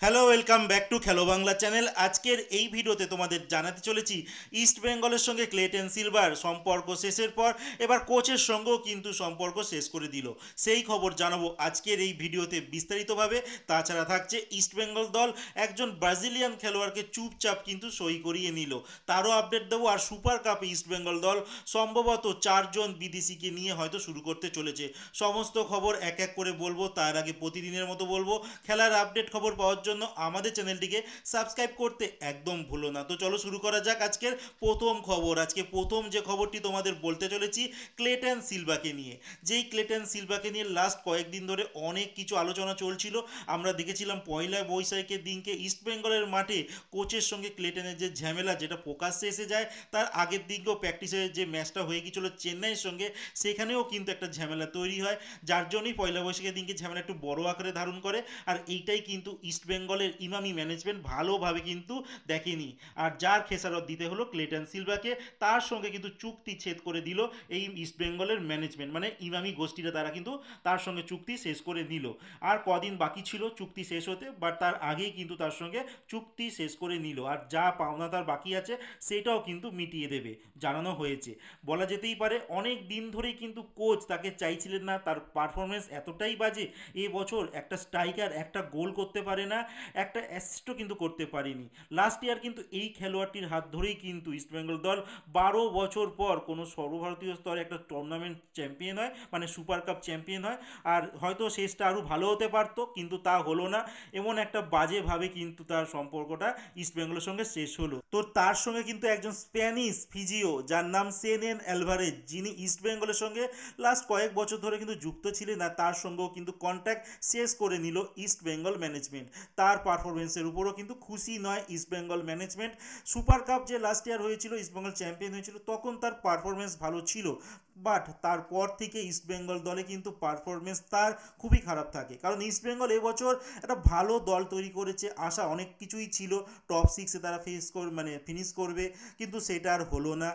Hello, welcome back to খেলো Bangla channel. আজকের এই ভিডিওতে তোমাদের জানাতে চলেছি ইস্ট বেঙ্গলের সঙ্গে ক্লেটেন সিলভার সম্পর্ক শেষের পর এবার কোচের সঙ্গেও কিন্তু সম্পর্ক শেষ করে দিল। সেই খবর জানাবো আজকের এই ভিডিওতে বিস্তারিতভাবে। তাছাড়া থাকছে ইস্ট বেঙ্গল দল একজন ব্রাজিলিয়ান খেলোয়াড়কে চুপচাপ কিন্তু সই করিয়ে নিল, তারও আপডেট দেবো। আর সুপার কাপে ইস্ট বেঙ্গল দল সম্ভবত 4জন বিদেশিকে নিয়ে হয়তো শুরু করতে চলেছে। সমস্ত খবর এক এক করে বলবো, তার আগে প্রতিদিনের মতো বলবো খেলার আপডেট খবর পাওয়ার জন্য আমাদের চ্যানেলটিকে সাবস্ক্রাইব করতে একদম ভুলো না। তো চলো শুরু করা যাক আজকের প্রথম খবর। আজকে প্রথম যে খবরটি তোমাদের বলতে চলেছি ক্লেটন সিলভাকে নিয়ে। যেই ক্লেটন সিলভাকে নিয়ে লাস্ট কয়েকদিন ধরে অনেক কিছু আলোচনা চলছিল। আমরা দেখেছিলাম পয়লা বৈশাখের দিনকে ইস্ট বেঙ্গলের মাঠে কোচের সঙ্গে ক্লেটনের যে ঝামেলা, যেটা প্রকাশ্যে এসে যায়। তার আগের দিনকেও প্র্যাকটিসের যে ম্যাচটা হয়ে গিয়েছিল চেন্নাইয়ের সঙ্গে, সেখানেও কিন্তু একটা ঝামেলা তৈরি হয়, যার জন্যই পয়লা বৈশাখের দিনকে ঝামেলা একটু বড় আকারে ধারণ করে। আর এইটাই কিন্তু ইস্ট বেঙ্গলের ইমামি ম্যানেজমেন্ট ভালোভাবে কিন্তু দেখেনি, আর যার খেসারত দিতে হলো ক্লেটন সিলভাকে। তার সঙ্গে কিন্তু চুক্তি ছেদ করে দিল এই ইস্ট বেঙ্গলের ম্যানেজমেন্ট, মানে ইমামি গোষ্ঠীটা, তারা কিন্তু তার সঙ্গে চুক্তি শেষ করে নিল। আর কদিন বাকি ছিল চুক্তি শেষ হতে, বাট তার আগেই কিন্তু তার সঙ্গে চুক্তি শেষ করে নিল। আর যা পাওনা তার বাকি আছে সেটাও কিন্তু মিটিয়ে দেবে জানানো হয়েছে। বলা যেতেই পারে অনেক দিন ধরেই কিন্তু কোচ তাকে চাইছিলেন না, তার পারফরমেন্স এতটাই বাজে। এবছর একটা স্ট্রাইকার একটা গোল করতে পারে না, একটা অ্যাসিস্টও কিন্তু করতে পারেনি। লাস্ট ইয়ার কিন্তু এই খেলোয়াড়টির হাত ধরেই কিন্তু ইস্টবেঙ্গল দল 12 বছর পর কোনো সর্বভারতীয় স্তরে একটা টুর্নামেন্ট চ্যাম্পিয়ন হয়, মানে সুপার কাপ চ্যাম্পিয়ন হয়। আর হয়তো শেষটা আরও ভালো হতে পারতো, কিন্তু তা হলো না। এমন একটা বাজেভাবে কিন্তু তার সম্পর্কটা ইস্টবেঙ্গলের সঙ্গে শেষ হলো। তো তার সঙ্গে কিন্তু একজন স্প্যানিশ ফিজিও, যার নাম সেনেন অ্যালভারেজ, যিনি ইস্টবেঙ্গলের সঙ্গে লাস্ট কয়েক বছর ধরে কিন্তু যুক্ত ছিলেন, না তার সঙ্গেও কিন্তু কন্ট্যাক্ট শেষ করে নিল ইস্ট বেঙ্গল ম্যানেজমেন্ট। তার পারফরমেন্সের উপরও কিন্তু খুশি নয় east Bengal management. Super cup যে লাস্ট ইয়ার হয়েছিল, ইস্ট বেঙ্গল চ্যাম্পিয়ন হয়েছিল, তখন তার পারফরমেন্স ভালো ছিল, বাট তারপর থেকে ইস্ট বেঙ্গল দলে কিন্তু পারফরমেন্স তার খুবই খারাপ থাকে। কারণ ইস্ট বেঙ্গল এবছর একটা ভালো দল তৈরি করেছে, আশা অনেক কিছুই ছিল, টপ সিক্সে তারা ফিনিশ করবে, কিন্তু সেটা আর হলো না।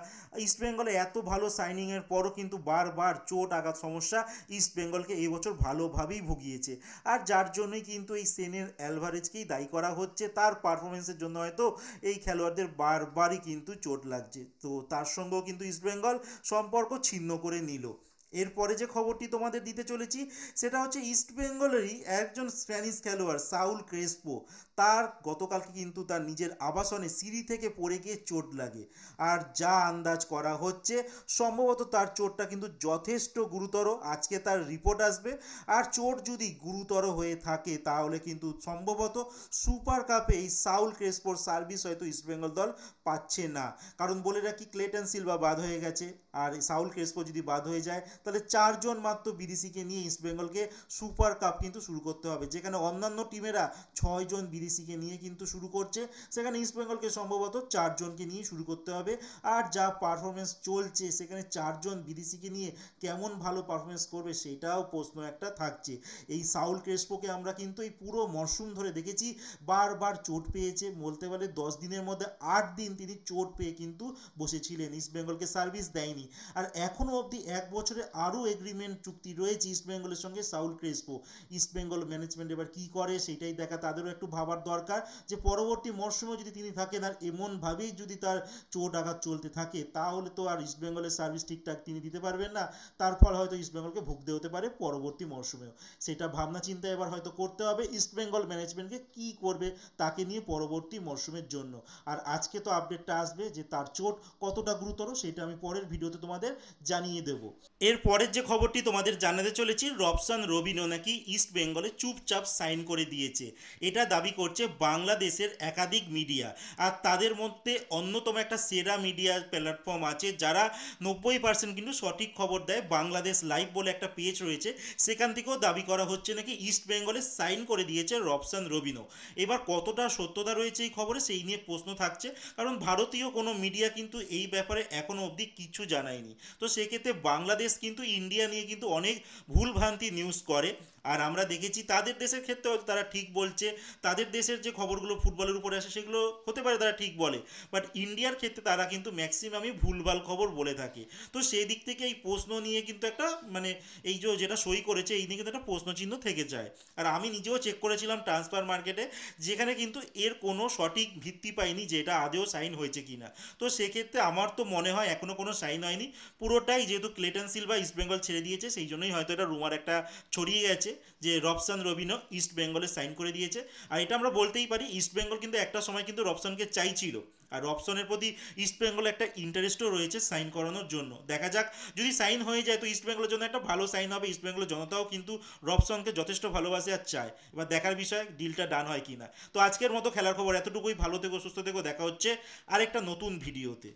ইস্ট বেঙ্গলে এত ভালো সাইনিংয়ের পরও কিন্তু বারবার চোট আঘাত সমস্যা ইস্ট বেঙ্গলকে এই বছর ভালোভাবেই ভুগিয়েছে। আর যার জন্যই কিন্তু এই সেনের অ্যালভারেজকেই দায়ী করা হচ্ছে, তার পারফরমেন্সের জন্য হয়তো এই খেলোয়াড়দের বারবারই কিন্তু চোট লাগছে। তো তার সঙ্গেও কিন্তু ইস্ট বেঙ্গল সম্পর্ক ছিন্ন করে নিল। এরপরে যে খবরটি তোমাদের দিতে চলেছি সেটা হচ্ছে ইস্ট বেঙ্গলেরই একজন স্প্যানিশ খেলোয়াড় সাউল ক্রেসপো। তার গতকালকে কিন্তু তার নিজের আবাসনে সিঁড়ি থেকে পড়ে গিয়ে চোট লাগে। আর যা আন্দাজ করা হচ্ছে সম্ভবত তার চোটটা কিন্তু যথেষ্ট গুরুতর। আজকে তার রিপোর্ট আসবে, আর চোট যদি গুরুতর হয়ে থাকে তাহলে কিন্তু সম্ভবত সুপার কাপে এই সাউল ক্রেসপোর সার্ভিস হয়তো ইস্টবেঙ্গল দল পাচ্ছে না। কারণ বলে রাখি, ক্লেটন সিলভা বাদ হয়ে গেছে, আর সাউল ক্রেসপো যদি বাদ হয়ে যায় তাহলে 4জন মাত্র বিদেশিকে নিয়ে ইস্টবেঙ্গলকে সুপার কাপ কিন্তু শুরু করতে হবে। যেখানে অন্যান্য টিমেরা 6জন বিদেশিকে নিয়ে কিন্তু শুরু করছে, সেখানে ইস্টবেঙ্গলকে সম্ভবত 4জনকে নিয়ে শুরু করতে হবে। আর যা পারফরমেন্স চলছে সেখানে 4জন বিদেশিকে নিয়ে কেমন ভালো পারফরমেন্স করবে সেটাও প্রশ্ন একটা থাকছে। এই সাউল ক্রেসপোকে আমরা কিন্তু এই পুরো মরশুম ধরে দেখেছি বারবার চোট পেয়েছে, বলতে পারে 10 দিনের মধ্যে 8 দিন তিনি চোট পেয়ে কিন্তু বসেছিলেন, ইস্টবেঙ্গলকে সার্ভিস দেয়নি। আর এখনও অবধি 1 বছরে আরও এগ্রিমেন্ট চুক্তি রয়েছে ইস্টবেঙ্গলের সঙ্গে সাউল ক্রেসপো। ইস্টবেঙ্গল ম্যানেজমেন্ট এবার কী করে সেটাই দেখা, তাদেরও একটু ভাবার দরকার যে পরবর্তী মরশুমেও যদি তিনি থাকেন আর এমনভাবেই যদি তার চোট আঘাত চলতে থাকে তাহলে তো আর ইস্টবেঙ্গলের সার্ভিস ঠিকঠাক তিনি দিতে পারবেন না। তার ফল হয়তো ইস্টবেঙ্গলকে ভুগতে হতে পারে পরবর্তী মরশুমেও। সেটা ভাবনা চিন্তা এবার হয়তো করতে হবে ইস্টবেঙ্গল ম্যানেজমেন্টকে, কী করবে তাকে নিয়ে পরবর্তী মরশুমের জন্য। আর আজকে তো আপডেটটা আসবে যে তার চোট কতটা গুরুতর, সেটা আমি পরের ভিডিওতে তোমাদের জানিয়ে দেব। এর পরের যে খবরটি তোমাদের জানাতে চলেছি, রবসান রবিনো নাকি ইস্ট বেঙ্গলে চুপচাপ সাইন করে দিয়েছে, এটা দাবি করছে বাংলাদেশের একাধিক মিডিয়া। আর তাদের মধ্যে অন্যতম একটা সেরা মিডিয়া প্ল্যাটফর্ম আছে যারা 90% কিন্তু সঠিক খবর দেয়, বাংলাদেশ লাইভ বলে একটা পেজ রয়েছে, সেখান থেকেও দাবি করা হচ্ছে নাকি ইস্ট বেঙ্গলে সাইন করে দিয়েছে রবসান রবিনো। এবার কতটা সত্যতা রয়েছে এই খবরে সেই নিয়ে প্রশ্ন থাকছে, কারণ ভারতীয় কোনো মিডিয়া কিন্তু এই ব্যাপারে এখনও অবধি কিছু জানায়নি। তো সেক্ষেত্রে বাংলাদেশ কিন্তু কিন্তু ইন্ডিয়া নিয়ে কিন্তু অনেক ভুলভ্রান্তি নিউজ করে। আর আমরা দেখেছি তাদের দেশের ক্ষেত্রে হয়তো তারা ঠিক বলছে, তাদের দেশের যে খবরগুলো ফুটবলের উপরে আসে সেগুলো হতে পারে তারা ঠিক বলে, বাট ইন্ডিয়ার ক্ষেত্রে তারা কিন্তু ম্যাক্সিমামই ভুলভাল খবর বলে থাকে। তো সেই দিক থেকে এই প্রশ্ন নিয়ে কিন্তু একটা মানে এই যে যেটা সই করেছে এই নিয়ে কিন্তু একটা প্রশ্নচিহ্ন থেকে যায়। আর আমি নিজেও চেক করেছিলাম ট্রান্সফার মার্কেটে, যেখানে কিন্তু এর কোনো সঠিক ভিত্তি পাইনি যে এটা আদেও সাইন হয়েছে কিনা। তো সেক্ষেত্রে আমার তো মনে হয় এখনও কোনো সাইন হয়নি, পুরোটাই যেহেতু ক্লেটন সিলভা ইস্টবেঙ্গল ছেড়ে দিয়েছে সেই জন্যই হয়তো এটা রুমার একটা ছড়িয়ে গেছে যে রবসান রবিনও ইস্টবেঙ্গলে সাইন করে দিয়েছে। আর এটা আমরা বলতেই পারি ইস্টবেঙ্গল কিন্তু একটা সময় কিন্তু রবসানকে চাইছিল, আর রবসনের প্রতি ইস্টবেঙ্গল একটা ইন্টারেস্টও রয়েছে সাইন করানোর জন্য। দেখা যাক যদি সাইন হয়ে যায় তো ইস্টবেঙ্গলের জন্য একটা ভালো সাইন হবে, ইস্টবেঙ্গলের জনতাও কিন্তু রবসনকে যথেষ্ট ভালোবাসে আর চায়। এবার দেখার বিষয় ডিলটা ডান হয় কিনা। তো আজকের মতো খেলার খবর এতটুকুই, ভালো থেকো সুস্থ থেকো, দেখা হচ্ছে আরেকটা নতুন ভিডিওতে।